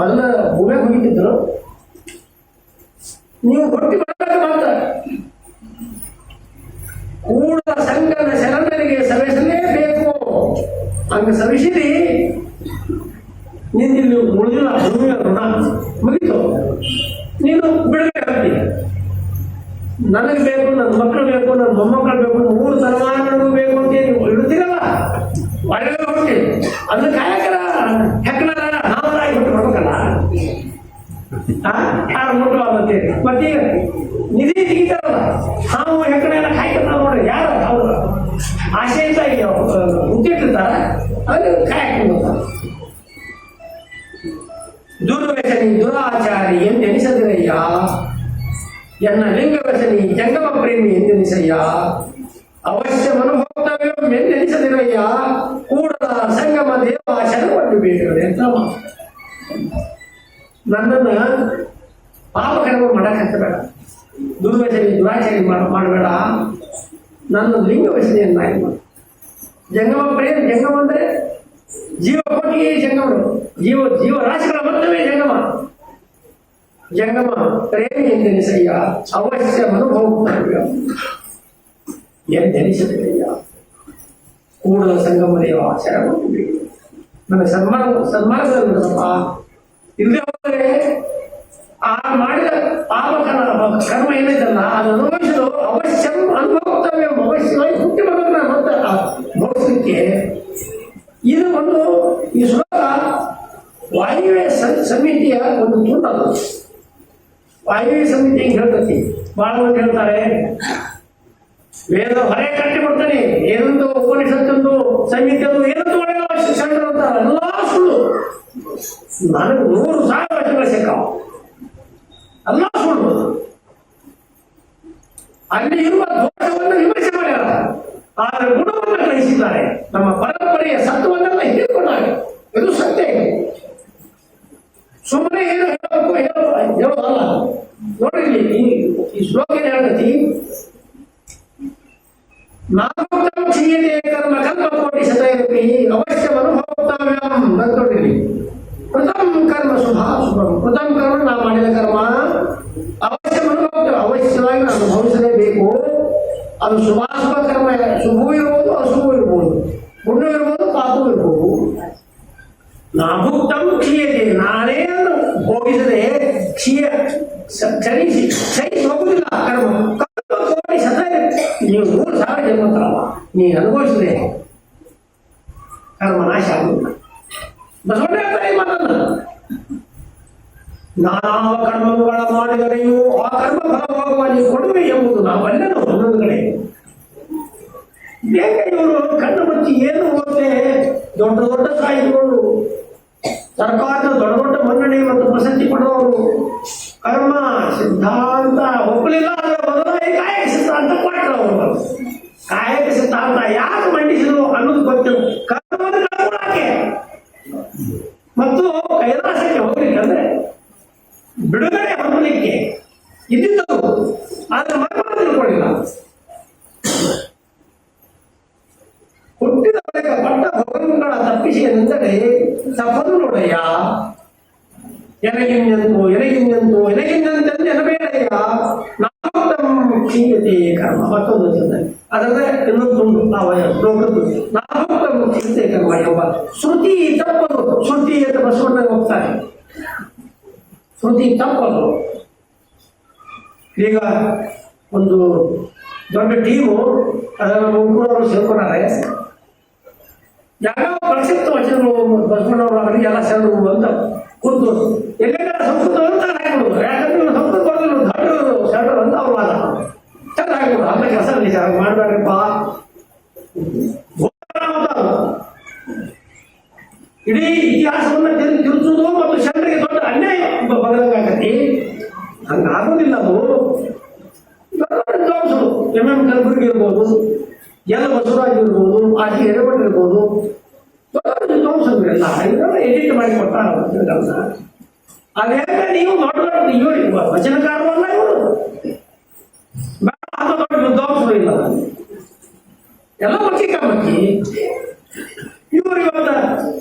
ಮೊದಲ ಭೂಮಿಯಾಗ ಹೋಗಿದ್ರು, ನೀವು ಹೊಟ್ಟಿ ಬರಬೇಕು ಮಾತ್ರ. ಕೂಡಲ ಸಂಘದ ಶರಣರಿಗೆ ಸವಿಸಲೇಬೇಕು. ಹಂಗ ಸವಿಸಿರಿ, ನಿಂದಿಲ್ಲಿ ಉಳಿದಿಲ್ಲ ಭೂಮಿಯ ಋಣ ಮುಗಿತು, ನೀನು ಬಿಡುಗಡೆ ಆಗ್ತೀಯ. ನನಗೆ ಬೇಕು, ನನ್ನ ಮಕ್ಕಳು ಬೇಕು, ನನ್ನ ಮೊಮ್ಮಕ್ಕಳು ಬೇಕು, 3 ತಲೆಮಾರಿನೂ ಬೇಕು ಅಂತ ನೀವು ಇಡ್ತೀರಲ್ಲ, ಒಳ್ಳೆ ಹೊಟ್ಟಿ ಅದನ್ನ ಕಾಯಕರ ಹೆಕ್ಕಲಾರ ನಾವರಾಗಿ ಬಿಟ್ಟು ಬರ್ಬೇಕಲ್ಲ. ಯಾರು ಮುಟ್ಟುವಂತೆ ಮತ್ತೀಗ ನಿಧಿ ತೆಗಿತಾರಲ್ಲ, ನಾವು ಹೆಕ್ಕಡೆ ಎಲ್ಲ ಕಾಯ್ಕೊತ ನೋಡ್ರಿ, ಯಾರು ಅವ್ರು ಆಶೆಯಿಂದ ಉಂಟಿಟ್ಟಿರ್ತಾರ, ಅದು ಕಾಯಕೊಂಡ್ಬರ್ತಾರೆ. ದುರ್ವ್ಯಸನಿ ದುರಾಚಾರಿ ಎಂದೆನಿಸದಿರಯ್ಯ, ಎನ್ನ ಲಿಂಗವ್ಯಸನಿ ಜಂಗಮ ಪ್ರೇಮಿ ಎಂದೆನಿಸಯ್ಯ. ಅವಶ್ಯ ಮನುಭೋಕ್ತವ್ಯ ಮೆನ್ನೆನಿಸದಿರಯ್ಯ ಕೂಡಲ ಸಂಗಮ ದೇವ ಶರಣವನ್ನು ಬೇಡಿದರೆ ಅಂತ ನನ್ನನ್ನು ಪಾಪಕರ್ಮ ಮಾಡಕ್ಕೆ ಹತ್ತಬೇಡ, ದುರ್ವಚನೆ ದುರಾಚರಣೆ ಮಾಡಬೇಡ, ನನ್ನ ಲಿಂಗ ವಚನೆಯನ್ನಾಗಿ ಮಾಡು. ಜಂಗಮ ಪ್ರೇಮ, ಜಂಗಮ ಅಂದರೆ ಜೀವಕೋಟಿಯೇ ಜಂಗಮರು, ಜೀವರಾಶಿಗಳ ಮೊತ್ತವೇ ಜಂಗಮ. ಜಂಗಮ ಪ್ರೇಮಿ ಎಂದೆನಿಸಯ್ಯ ಅವಶ್ಯ ಅನುಭವ ಎಂದೆನಿಸದಯ್ಯ ಕೂಡಲ ಸಂಗಮ ದೇವ ಶರಣವನ್ನು ಬೇಡಿ. ನನ್ನ ಸನ್ಮಾರ್ಗದಲ್ಲಿ ನೋಡಪ್ಪ, ಇಲ್ಲದೆ ಹೋದರೆ ಆ ಮಾಡಿದ ಕರ್ಮ ಏನಿದಲ್ಲ ಅದು ಅನುಭವಿಸಲು ಅವಶ್ಯ ಅನುಭವಿಸ್ತವೆ. ಅವಶ್ಯವಾಗಿ ಹುಟ್ಟಿ ಬರೋದನ್ನ ಮತ್ತೆ ಭವಿಸಲಿಕ್ಕೆ ಇದು ಒಂದು ಈ ಶ್ಲೋಕ ವಾಯುವ್ಯ ಸಮಿತಿಯ ಒಂದು ತುಂಡದು. ವಾಯುವ್ಯ ಸಮಿತಿ ಹಿಂಗೆ ಹೇಳ್ತತಿ. ಬಹಳ ಮಂದಿ ಹೇಳ್ತಾರೆ ವೇದ ಹೊರೆ ಕಟ್ಟಿ ಕೊಡ್ತಾನೆ, ಏನಂದು ಉಪನಿಷತ್ತಂದು ಸಮಿತಿಯದು ಏನಂದು ಒಳ್ಳೆಯ ಶರಣರು ಅಂತಾರೆ, ಎಲ್ಲ ಸುಳ್ಳು. ನನಗೆ 100,000 ವಚನಗಳು ಸಿಕ್ಕಾವ, ಎಲ್ಲ ಸುಳ್ಳು. ಅಲ್ಲಿ ಇರುವ ದೋಷವನ್ನು ವಿಮರ್ಶೆ ಮಾಡ್ಯಾರ, ಆದರೆ ಗುಣವನ್ನು ಗ್ರಹಿಸಿದ್ದಾರೆ. ನಮ್ಮ ಪರಂಪರೆಯ ಸತ್ವವನ್ನೆಲ್ಲ ಹೀರಿಕೊಂಡಾರೆ. ಇದು ಸತ್ಯ. ಸುಮ್ಮನೆ ಏನು ಹೇಳಬೇಕು ಹೇಳೋದಲ್ಲ. ನೋಡಿರ್ಲಿ, ಈ ಶ್ಲೋಕ ಏನು ಹೇಳ್ತತಿ, ನಾಮೋಕ್ತಂ ಕ್ಷೀಯತೆ ಕರ್ಮ ಕಲ್ಪಕೋಟಿ ಶತೈರಪಿ ಅವಶ್ಯವನ್ನು ಭೋಕ್ತವ್ಯಂ ಅಂತ ನೋಡಿರ್ಲಿ. ಕೃತಂ ಕರ್ಮ ಶುಭಂ, ಕೃತಂ ಕರ್ಮ ನಾವು ಮಾಡಿದ ಕರ್ಮ ಅವಶ್ಯವನ್ನು ಅವಶ್ಯವಾಗಿ ನಾವು ಅನುಭವಿಸಲೇಬೇಕು. ಅದು ಶುಭಾಶುಭ ಕರ್ಮ, ಶುಭವೂ ಇರ್ಬೋದು ಅಶುಭವೂ ಇರ್ಬೋದು, ಪುಣ್ಯ ಇರ್ಬೋದು ಪಾಪವೂ ಇರ್ಬೋದು. ನಾಭುಕ್ತಂ ಕ್ಷೀಯತೆ, ನಾನೇ ಭೋಗಿಸದೆ ಕ್ಷಯಿಸಿ ಹೋಗುದಿಲ್ಲ ಕರ್ಮ. ಕೋಟಿ ಶತ ನೀವು 100,000 ಜನ್ಮಂತರಲ್ಲ, ನೀನು ಅನುಭವಿಸದೆ ಕರ್ಮ ನಾಶ ಆಗುದಿಲ್ಲ. ಬಸವಣ್ಣ ಹೇಳ್ತಾರೆ ಈ ಮಾತನ್ನ. ನಾನಾ ಕರ್ಮಗಳ ಮಾಡಿದರೆಯೂ ಆ ಕರ್ಮ ಫಲವಾಗುವ ನೀವು ಕೊಡುವೆ ಎಂಬುದು ನಾವೆಲ್ಲರೂ ಒಂದೊಂದು ಕಡೆ. ಬೇಗ ಇವರು ಕಣ್ಣು ಮುಚ್ಚಿ ಏನು ಓದ್ತೆ, ದೊಡ್ಡ ದೊಡ್ಡ ಸಾಹಿತಿಗಳು, ಸರ್ಕಾರದ ದೊಡ್ಡ ದೊಡ್ಡ ಮನ್ನಣೆ ಮತ್ತು ಪ್ರಶಸ್ತಿ ಪಡೆದವರು ಕರ್ಮ ಸಿದ್ಧಾಂತ ಒಪ್ಪಲಿಲ್ಲ, ಅದರ ಬದಲಾಗಿ ಕಾಯಕ ಸಿದ್ಧಾಂತ ಕೊಟ್ಟರು. ಅವರು ಕಾಯಕ ಸಿದ್ಧಾಂತ ಯಾಕೆ ಮಂಡಿಸಿದ್ರು ಅನ್ನೋದು ಗೊತ್ತಿಲ್ಲ. ಕರ್ಮವನ್ನು ಕಳ್ಕೊಳ್ಳಕ್ಕೆ ಮತ್ತು ಕೈಲಾಸಕ್ಕೆ ಹೋಗ್ಲಿಕ್ಕೆ ಅಂದ್ರೆ ಬಿಡುಗಡೆ ಹೊಂದಲಿಕ್ಕೆ ಇದ್ದಿದ್ದವು, ಆದ್ರೆ ಮರ್ಮ ತಿಳ್ಕೊಂಡಿಲ್ಲ. ಹುಟ್ಟಿದ ಬಳಿಕ ಪಟ್ಟ ಭೋಗಗಳ ತಪ್ಪಿಸಿ ಎಂದರೆ ತಪ್ಪದು ನೋಡಯ್ಯ. ಎನಗಿನ್ಯಂತಂದು ಎನಬೇಡಯ್ಯ. ನಾಮೋಕ್ತಂ ಕ್ಷೀಯತೆ ಕರ್ಮ. ಮತ್ತೊಂದು ಚಂದ ಅದರ ಇನ್ನೊಂದು ನಾವು ಶ್ಲೋಕದ್ದು ನಾಮೋಕ್ತಂ ಕ್ಷೀಯತೆ ಕರ್ಮ ಎಂಬ ಶ್ರುತಿ ತಪ್ಪದು. ಶ್ರುತಿ ಅಂತ ಬಸವಣ್ಣ ಹೋಗ್ತಾರೆ, ಶ್ರುತಿ ತಪ್ಪದು. ಈಗ ಒಂದು ದೊಡ್ಡ ಟೀಮು ಅದನ್ನು ಮುಗ್ಗೂರವರು ಸೇರ್ಕೊಂಡಾರೆ. ಯಾವ ಪ್ರಸಿದ್ಧ ವಚನಗಳು ಬಸವಣ್ಣವರು ಅವರಿಗೆ ಎಲ್ಲ ಶರಣರು ಅಂತ ಕೂತು ಎಲ್ಲೆಲ್ಲ ಸಂಸ್ಕೃತ ಅಂತ ಹಾಕಿಬಿಡುದು. ಯಾಕಂದ್ರೆ ಸಂಸ್ಕೃತ ಬರೋದು ದೊಡ್ಡ ಶರಣರು ಅಂತ ಅವ್ರು ವಾದ ಚೆಂದ ಹಾಕಿಬಿಡು. ಅಂತ ಕೆಲಸ ವಿಚಾರ ಮಾಡಬೇಡ್ರಿಪ್ಪ. ಇಡೀ ಇತಿಹಾಸವನ್ನ ತಿರುಚುವುದು ಮತ್ತು ಶರಣರಿಗೆ ದೊಡ್ಡ ಅನ್ಯಾಯ ಬಗಲಾಗತಿ. ಹಂಗಾಗೋದಿಲ್ಲ. ಅದು ವಿದ್ವಾಂಸರು ಎಂ ಕಲಬುರ್ಗಿ ಇರ್ಬೋದು, ಎಲ್ಲ ಬಸವರಾಜ್ ಇರ್ಬೋದು, ಆಚೆ ಎರೆಮಠ ಇರ್ಬೋದು, ದೊಡ್ಡ ವಿದ್ವಾಂಸರು ಎಲ್ಲ ಇದೆಲ್ಲ ಎಡಿಟ್ ಮಾಡಿ ಕೊಟ್ಟಾರ. ಅದೇ ನೀವು ದೊಡ್ಡ ದೊಡ್ಡ ಇವರು ವಚನಕಾರರು ಅಲ್ಲ, ಇವರು ಅದು ದೊಡ್ಡ ವಿದ್ವಾಂಸರು ಇಲ್ಲ, ಎಲ್ಲ ಮಕ್ಕಿ ಇವರು ಇವತ್ತ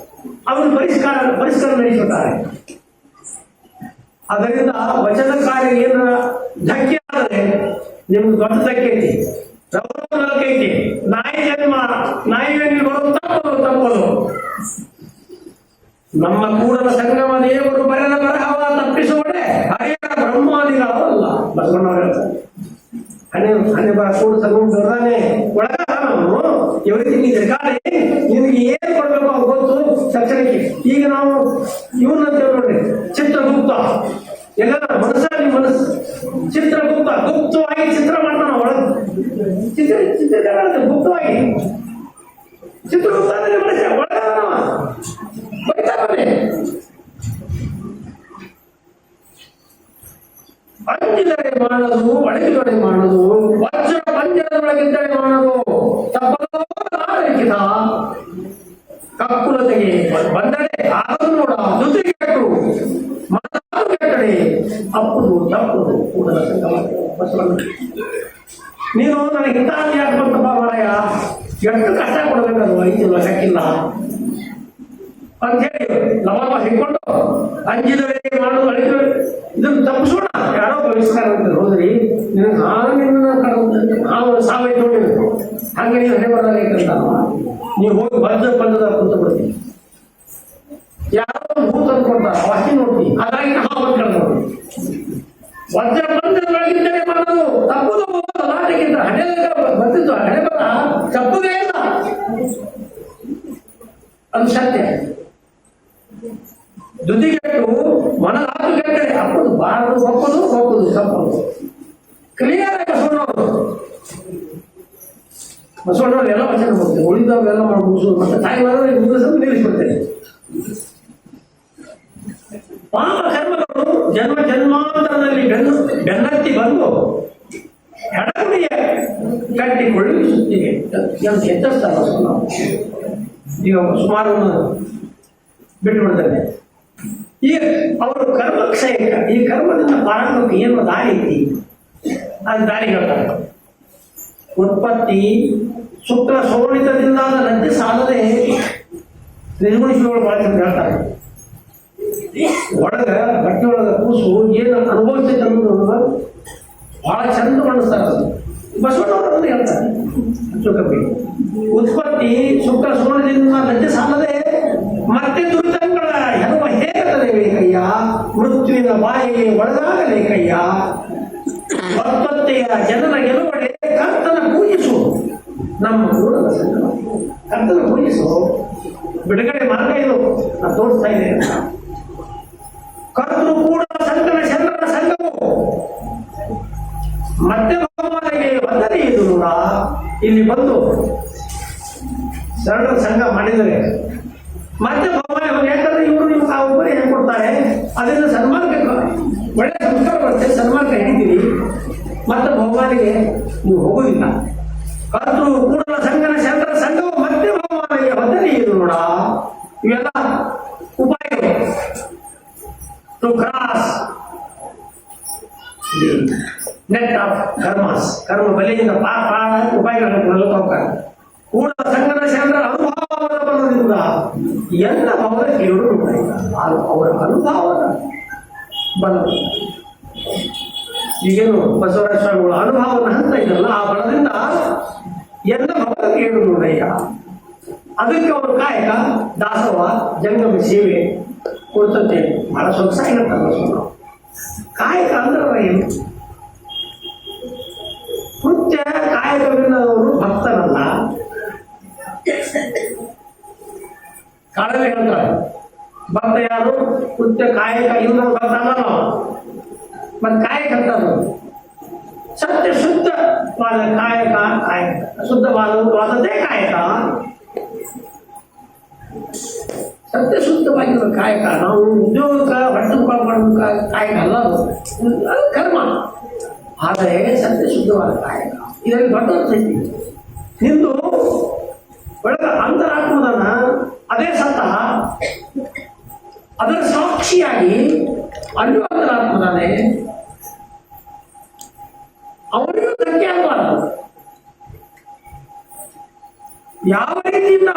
ಅವರು ಪರಿಷ್ಕಾರ ನಡೆಸುತ್ತಾರೆ. ಅದರಿಂದ ವಚನಕಾರಿ ಏನ ಧಕ್ಕೆ ಆದರೆ ನಿಮ್ಗೆ ದೊಡ್ಡ ಧಕ್ಕೆ ಐತಿ, ಐತಿ. ನಾಯಿ ಜನ್ಮ ನಾಯಿಯಲ್ಲಿ ಬರೋದು ತಪ್ಪದು. ನಮ್ಮ ಕೂಡಲ ಸಂಗಮ ದೇವರು ಬರೆದ ಬರಹವ ತಪ್ಪಿಸುವಡೆ ಹರಿಹರ ಬ್ರಹ್ಮಾದಿಗಳಲ್ಲ ಬಸವಣ್ಣವರು ಹೇಳ್ತಾರೆ. ಹಣೆ ಬರ ಕೂಡ ಸಂಗಮ ಬರ್ದಾನೆ ಒಳಗ ನಾವು ಇವರಿಗೆ ರೆಕಾರ್ಡ್ ನಿನಗೆ ಏನ್ ಕೊಡ್ಬೇಕು ಅವ್ರು ಗೊತ್ತು ತಕ್ಷಣಕ್ಕೆ. ಈಗ ನಾವು ಇವನ್ನಂತ ನೋಡ್ರಿ, ಚಿತ್ರಗುಪ್ತ ಎಲ್ಲ ಮನಸ್ಸಲ್ಲಿ ಮನಸ್ಸು ಚಿತ್ರಗುಪ್ತ ಗುಪ್ತವಾಗಿ ಚಿತ್ರ ಮಾಡ್ತಾನ ಒಳಗೆ ಚಿತ್ರ ಗುಪ್ತವಾಗಿ ಚಿತ್ರಗುಪ್ತ ಮನಸ್ಸ ಒಳಗ ಬೈತಾನೆ. ಅಂಜಿದರೆ ಮಾಡೋದು, ಒಳಗಿದೊಡೆ ಮಾಡೋದು, ವಜ್ರ ಪಂಜರದೊಳಗಿದ್ದರೆ ಮಾಡೋದು ತಪ್ಪದೋ ಕಿತ ಕಕ್ಕುಲತೆಗೆ ಬಂದರೆ ಆಗದು ನೋಡ ಜೊತೆಗೆ ಕೆಟ್ಟು ಮನಸ್ಸು ಕೆಟ್ಟಡೆ ಅಪ್ಪುದು ತಪ್ಪುದು ಕೂಡಲ ಸಂಗಮ ಬಸವಣ್ಣ. ನೀನು ನನಗೆ ಇಂಥ ಯಾಕೆ ಬಂತಪ್ಪ ಮಾರಾಯ, ಎಷ್ಟು ಕಷ್ಟ ಕೊಡಬೇಕದು 5 ಲಕ್ಷಕ್ಕಿಲ್ಲ ಅಂತ ಹೇಳಿ ಲವಾಮ ಹಿಡ್ಕೊಂಡು ಅಂಜಿದವರಿಗೆ ಮಾಡೋದು ಅಳಿದ್ರು. ಇದನ್ನು ತಪ್ಪಿಸೋಣ. ಯಾರೋ ಭವಿಷ್ಕಾರ ಅಂತ ಹೋದ್ರಿ ನಿನಗೆ ನಾವು ಸಾವೈತು ನೋಡಿ ಹಂಗೆ ನೀವು ಹಣೆ ಬರಲಾಗೈತಂತ ನೀವು ಹೋಗಿ ಬಂದದ ಕುಂತ ಬಿಡ್ತೀವಿ. ಯಾರೋ ಭೂತ ಅಂದ್ಕೊಡ್ತಾರ ವಾಸಿ ನೋಡ್ತೀವಿ. ಹಾಗಾಗಿ ನಾವು ಬಂದು ವಜ್ರ ಬಂದೊಳಗಿದ್ದರೆ ಮಾಡೋದು ತಪ್ಪುದು ಲಾಟಿಗಿಂತ ಹಣೆದಾಗ ಬರ್ತಿದ್ದು ಹಣೆ ಬರ ತಪ್ಪುದೇ ಇಲ್ಲ, ಅದು ಸತ್ಯ. ದುದಿಗೆಟ್ಟು ಮನದಾತು ಕೆಟ್ಟರೆ ಅಪ್ಪದು ಬಾರದು ಒಪ್ಪದು ಒಪ್ಪದು ತಪ್ಪದು ಕ್ಲಿಯರ್ ಆಗಿ ಬಸವಣ್ಣವ್ರು ಎಲ್ಲ ವಚನ ಹೋಗ್ತೇವೆ. ಉಳಿದವೆಲ್ಲ ಮಾಡಿ ಮುಗಿಸೋದು ಮತ್ತೆ ತಾಯಿ ಮುಗಿಸೋದು ನಿಲ್ಲಿಸ್ಬಿಡ್ತೇನೆ. ಪಾಪ ಕರ್ಮಗಳು ಜನ್ಮ ಜನ್ಮಾಂತರದಲ್ಲಿ ಬೆನ್ನತ್ತಿ ಬಂದು ಎಡಗುಡಿಯ ಕಟ್ಟಿಕೊಳ್ಳಿ ಸುತ್ತಿಗೆ ಎಂದು ಎಚ್ಚರಿಸ್ತಾರೆ ಬಸವಣ್ಣವರು. ಈಗ ಸುಮಾರು ಬಿಟ್ಟು ಬಿಡ್ತಾರೆ. ಈ ಅವರು ಕರ್ಮಕ್ಷಯಕ ಈ ಕರ್ಮದಿಂದ ಪಾರಾಟಕ್ಕೆ ಏನು ದಾರಿ ಐತಿ ಅದು ದಾರಿ ಹೇಳ್ತಾರೆ. ಉತ್ಪತ್ತಿ ಶುಕ್ರ ಸೋಣಿತದಿಂದಾದ ಲಜ್ಜೆ ಸಾಲದೆ ನಿರ್ಗುಣಿಸಿಗಳು ಬಹಳ ಚಂದ ಹೇಳ್ತಾರೆ. ಒಳಗ ಬಟ್ಟೆ ಒಳಗ ಕೂಸು ಏನು ಅನುಭವಿಸ್ತೈತೆ ಅನ್ನೋದು ಬಹಳ ಚಂದ ಕಾಣಿಸ್ತಾರೆ. ಅದು ಬಸವಣ್ಣವರು ಹೇಳ್ತಾರೆ. ಉತ್ಪತ್ತಿ ಶುಕ್ರ ಸೋಣದಿಂದ ಲಜ್ಜೆ ಸಾಲದೆ ಮತ್ತೆ ದುರಿತಗಳ ಹೆರುವ ಹೇಗಲೇಕಯ್ಯ, ಮೃತ್ಯುವಿನ ಬಾಯಿಗೆ ಒಳಗಾಗಲೇಕಯ್ಯ. ಭಕ್ತತೆಯ ಜನರ ಗೆಲುವಡೆ ಕರ್ತನ ಪೂಜಿಸು, ನಮ್ಮ ಕೂಡಲ ಸಂಗಮ ಕರ್ತನ ಪೂಜಿಸು. ಬಿಡುಗಡೆ ಮಾರ್ಗ ಇದು ನಾನು ತೋರಿಸ್ತಾ ಇದ್ದೇನೆ. ಕರ್ತೃ ಕೂಡ ಸಂತನ ಶರಣರ ಸಂಘವು ಮತ್ತೆ ಭಗವಾನಿಗೆ ವಂದನೆ ಇದು ನೋಡ. ಇಲ್ಲಿ ಬಂದು ಶರಣರ ಸಂಘ ಮಾಡಿದರೆ ಮತ್ತೆ ಭಗವಾನ ಯಾಕಂದ್ರೆ ಇವರು ನಿಮ್ಗೆ ಆ ಉಪರಿ ಹೇಳ್ಕೊಡ್ತಾರೆ. ಅದರಿಂದ ಸನ್ಮಾನಕ್ಕೆ ಒಳ್ಳೆ ಸಂಸ್ಕಾರ ಬರುತ್ತೆ, ಸನ್ಮಾನಕ್ಕೆ ಹಿಡಿತೀವಿ. ಮತ್ತೆ ಭಗವಾನಿಗೆ ನೀವು ಹೋಗುದಿಲ್ಲ. ಕರ್ತೃ ಕೂಡಲ ಸಂಘನ ಶರಣರ ಸಂಘವು ಮತ್ತೆ ಭಗವಾನಿಗೆ ವಂದನೆ ಇದು ನೋಡ. ಇವೆಲ್ಲ ಉಪಾಯಗಳು to cross the net of karmas. ಕರ್ಮ ಬಲೆಯಿಂದ ಪಾಪ ಉಪಾಯಗಳನ್ನು ಹೋಗ್ತಾರೆ. ಕೂಡಲ ಸಂಘನ ಶರಣರ ಅನುಭವದ ಬಲದಿಂದ ಎಲ್ಲ ಅವರ ಕೇಳು ಅವರ ಅನುಭವದ ಬಲ. ಈಗೇನು ಬಸವರಾಜ ಸ್ವಾಮಿಗಳು ಅನುಭವದ ಹಂತ ಇದಲ್ಲ, ಆ ಬಲದಿಂದ ಎಲ್ಲ ಭವದ ಕೇಳು ನೋಡಯ್ಯ. ಅದಕ್ಕೆ ಅವರು ಕಾಯಕ ದಾಸವ ಜಂಗಮ ಸೇವೆ ಕೊಡ್ತಂತೆ ಬಹಳ ಸೊಗಸಾಗಿರುತ್ತಲ್ಲ. ಕಾಯಕ ಅಂದ್ರೆ ಏನು? ಕೃತ್ಯ ಕಾಯಕವಿಲ್ಲದವರು ಭಕ್ತರಲ್ಲ. ಕಾಳವೇ ಹೇಳ್ತಾರೆ ಭಕ್ತ ಯಾರು? ಕೃತ್ಯ ಕಾಯಕ ಇಲ್ಲದ ಭಕ್ತ ಅಲ್ಲ. ಮತ್ತೆ ಕಾಯಕ ಅಂತಾರೆ ಸತ್ಯ ಶುದ್ಧವಾದ ಕಾಯಕ. ಕಾಯಕ ಶುದ್ಧವಾದದ್ದೇ ಕಾಯಕ. ಸತ್ಯ ಶುದ್ಧವಾಗಿರುವ ಕಾಯಕ. ನಾವು ಉದ್ಯೋಗಕ್ಕ ಹೊಟ್ಟೆ ಮಾಡುವ ಕಾಯಕ ಅಲ್ಲ, ಅದು ಕರ್ಮ. ಆದರೆ ಸತ್ಯ ಶುದ್ಧವಾದ ಕಾಯಕ ಇದರಲ್ಲಿ ದೊಡ್ಡ ಅರ್ಥ ಐತಿ. ನಿಂದು ಒಳಗ ಅಂತರಾತ್ಮದನ್ನ ಅದೇ ಸತ್ತ ಅದರ ಸಾಕ್ಷಿಯಾಗಿ ಅಲ್ಲೂ ಅಂತರಾತ್ಮದಾನೆ. ಅವನಿಗೂ ಧಕ್ಕೆ ಆಗಬಾರದು. ಯಾವ ರೀತಿಯಿಂದ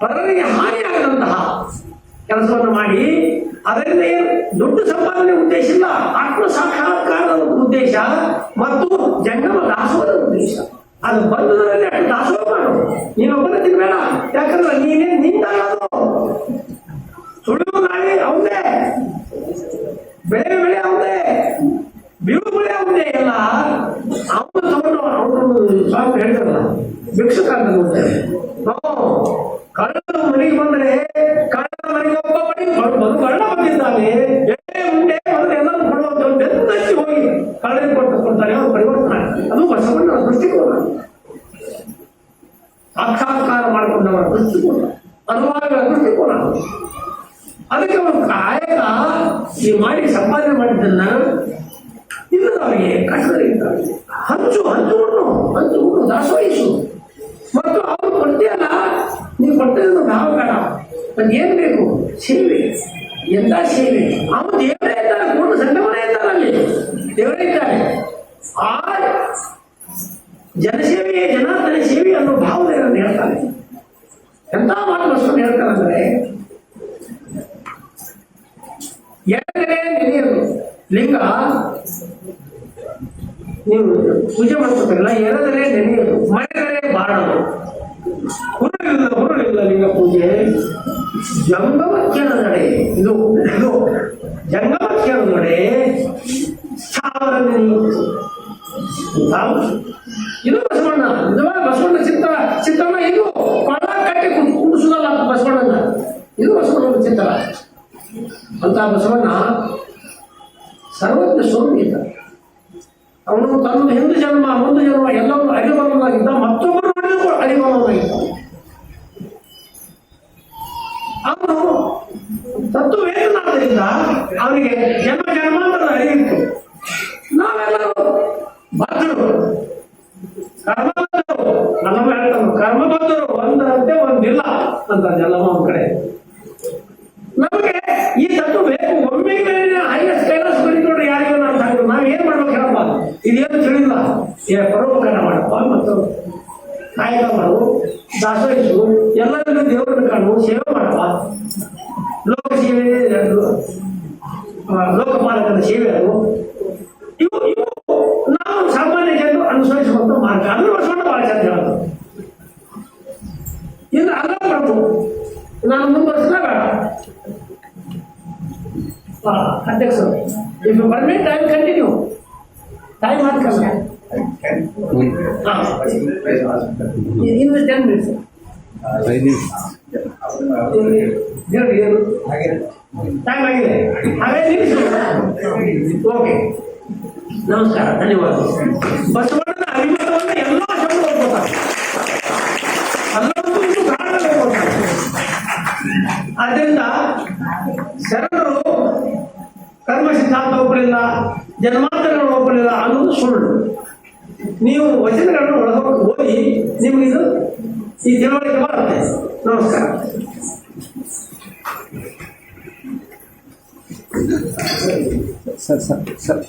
ಪರರಿಗೆ ಹಾನಿಯಾಗದಂತಹ ಕೆಲಸವನ್ನು ಮಾಡಿ ಅದರಿಂದ ಏನು ದುಡ್ಡು ಸಂಪಾದನೆ ಉದ್ದೇಶ ಇಲ್ಲ, ಆತ್ಮ ಸಾಕ್ಷಾತ್ಕಾರದ ಉದ್ದೇಶ ಮತ್ತು ಜಂಗಮ ದಾಸೋಹದ ಉದ್ದೇಶ. ಅದು ಬಂಧುದರಲ್ಲಿ ಅಷ್ಟು ದಾಸೋಹ ಮಾಡು. ನೀನೊಬ್ಬನೇ ತಿನ್ಬೇಡ, ಯಾಕಂದ್ರೆ ನೀನೇ ನಿಂತಾಗದು. ಸುಳಿವು ನಾಳೆ ಅವನೇ, ಬೆಳೆ ಅವನೇ, ಬೀಳು ಬೆಳೆ ಅವನೇ. ಎಲ್ಲ ಅವನು ತಗೊಂಡು ಅವನು ಸ್ವಾಮಿ ಹೇಳಿದ್ರಲ್ಲ ಭಿಕ್ಷುಕ ಅಂತ ನೋಡ್ತೇವೆ ನಾವು. ಕಳ್ಳನ ಮನೆಗೆ ಬಂದರೆ ಕಳ್ಳನ ಮನೆಗೆ ಒಬ್ಬ ಮನೆ ಕಳ್ಳ ಬಂದಿದ್ದಾನೆ ಮುಂದೆ ಎಲ್ಲ ಕೊಡುವಂತ ಬೆನ್ನಚ್ಚಿ ಹೋಗಿ ಕಳ್ಳರಿಗೆ ಕೊಡ್ತಾರೆ. ಅವರು ಪರಿವರ್ತನೆ. ಅದು ಬಸವಣ್ಣನ ದೃಷ್ಟಿಕೋನ, ಸಾಕ್ಷಾತ್ಕಾರ ಮಾಡಿಕೊಂಡವರ ದೃಷ್ಟಿಕೋನ, ಅನುಭವಗಳ ದೃಷ್ಟಿಕೋನ. ಅದಕ್ಕೆ ಅವರು ಕಾಯಕ ಈ ಮಾಡಿ ಸಂಪಾದನೆ ಮಾಡಿದ್ದನ್ನ ಇಲ್ಲದವರಿಗೆ ಕಷ್ಟದಲ್ಲಿದ್ದಾರೆ ಹಂಚು ದಾಸೋಹಿಸು. ಮತ್ತು ಅವರು ಕೊಡ್ತೀಯಲ್ಲ ಕೊಟ್ಟದ್ದು ನಾವು ಬೇಡ, ಮತ್ತೆ ಏನ್ ಬೇಕು? ಸೇವೆ. ಎಂತ ಸೇವೆ? ಅವನು ದೇವರೇ ಇದ್ದಾರೆ, ಪೂರ್ಣ ಸಂಗಮನೇ ಇದ್ದಾರೆ, ಅಲ್ಲಿ ದೇವರೇ ಇದ್ದಾರೆ. ಆ ಜನಸೇವೆಯೇ ಜನಾರ್ದನ ಸೇವೆ ಅನ್ನೋ ಭಾವನೆಯನ್ನು ಹೇಳ್ತಾರೆ. ಎಂತ ಮಾತು ಬಸವಣ್ಣ ಹೇಳ್ತಾರೆ ಅಂದ್ರೆ, ಎಡಗಡೆ ನೆನೆಯೋದು ಲಿಂಗ ನೀವು ಪೂಜೆ ಮಾಡ್ಕೊತಾರಲ್ಲ, ಎಡಗಡೆ ನೆನೆಯೋದು, ಮಳೆಗಡೆ ಬಾಡೋದು. ಹುರುಳಿಲ್ಲ ಲಿಂಗ ಪೂಜೆ. ಜಂಗಮಕ್ಕಿಯ ನಡೆ ಇದು ಜಂಗಮಕ್ಕಿಯ ನಡೆ ಸ್ಥಾವರ ನೆನೆಯುವುದು. ಇದು ಬಸವಣ್ಣ, ನಿಜವಾಗ ಬಸವಣ್ಣ ಚಿತ್ರಣ. ಇದು ಕೊಳ್ಳ ಕಟ್ಟಿ ಕುಡಿಸುದಲ್ಲ ಬಸವಣ್ಣನ, ಇದು ಬಸವಣ್ಣನ ಚಿತ್ರ. ಅಂತ ಬಸವಣ್ಣ ಸರ್ವಜ್ಞ ಸ್ವರೂಪ ಇದ್ದ. ಅವನು ತನ್ನ ಹಿಂದೂ ಜನ್ಮ ಮುಂದು ಜನ್ಮ ಎಲ್ಲವೂ ಅರಿಬಲ್ಲನಾಗಿದ್ದ, ಮತ್ತೊಬ್ಬರು ನೋಡಿದ್ರು ಅರಿಬಲ್ಲನಾಗಿದ್ದ. ಅವನು ತತ್ವವೇತನಾದ್ದರಿಂದ ಅವನಿಗೆ ಜನ್ಮ ಜನ್ಮಾಂತರದ ಅರಿವಿತ್ತು. ನಾವೆಲ್ಲರೂ ಬದ್ಧರು, ಕರ್ಮಬದ್ಧರು. ನಮ್ಮ ಹೇಳ್ತಾನು ಕರ್ಮಬದ್ಧರು ಒಂದರಂತೆ ಒಂದಿಲ್ಲ ಅಂತ ಎಲ್ಲಮ್ಮ ಒಂದ್ ಕಡೆ. ನಮಗೆ ಈ ತತ್ವ ಬೇಕು. ಒಮ್ಮೆಗೆ ಹೈಯೆಸ್ಟ್ ಕೈಲಾಸ ನೋಡ್ರಿ ಯಾರಿಗೂ ನಾನು ಸಾಕು. ನಾವ್ ಏನ್ ಮಾಡ್ಬೇಕು ಹೇಳಪ್ಪ, ಇದೇನು ತಿಳಿಲ್ಲ. ಪರೋಪಕಾರ ಮಾಡಪ್ಪ, ಮತ್ತು ಕಾಯಕ ಮಾಡು, ದಾಸೋಹಿಸು, ಎಲ್ಲರಿಗೂ ದೇವರನ್ನು ಕಾಣು, ಸೇವೆ ಮಾಡಪ್ಪ. ಲೋಕ ಸೇವೆ, ಲೋಕಪಾಲಕನ ಸೇವೆ ಅದು. ಇವು ನಾವು ಸಾಮಾನ್ಯ ಜನರು ಅನುಸರಿಸುವಂತ ಮಾರ್ಗ. ಅದನ್ನು ಬಸವಣ್ಣ ಬಹಳ ಚಂದ ಹೇಳೋದು. ಇನ್ನು ಅಲ್ಲ ಪ್ರಭು ನಾನು ಮುಂದುವರಿಸಿದ ಬೇಡ. ಅಧ್ಯಕ್ಷರು, if you permit I will continue. Time ಮಾಡ್ಕಲ್ಲ ಇನ್ನು 10 minutes. ಟೈಮ್ ಆಗಿದೆ, ಹಾಗೆ ನಿಲ್ಲಿಸು. ಓಕೆ, ನಮಸ್ಕಾರ, ಧನ್ಯವಾದಗಳು. ಬಸವಣ್ಣನ ಅಭಿಮತವನ್ನು ಎಲ್ಲ ಶಬ್ದ ಹೋಗ್ತಾರೆ, ಎಲ್ಲವನ್ನೂ ಇದು ಕಾರಣದಲ್ಲಿ ಹೋಗ್ತಾರೆ. ಆದ್ದರಿಂದ ಶರಣರು ಕರ್ಮ ಸಿದ್ಧಾಂತ ಒಪ್ಪಲಿಲ್ಲ, ಜನ್ಮಾಂತರಗಳು ಒಪ್ಪಲಿಲ್ಲ ಅನ್ನೋದು ಸುಳ್ಳು. ನೀವು ವಚನಗಳನ್ನು ಒಳಗೆ ಓದಿ ನಿಮಗಿದು ಈ ತಿಳುವಳಿಕೆ ಬರುತ್ತೆ. ನಮಸ್ಕಾರ. ಸರ್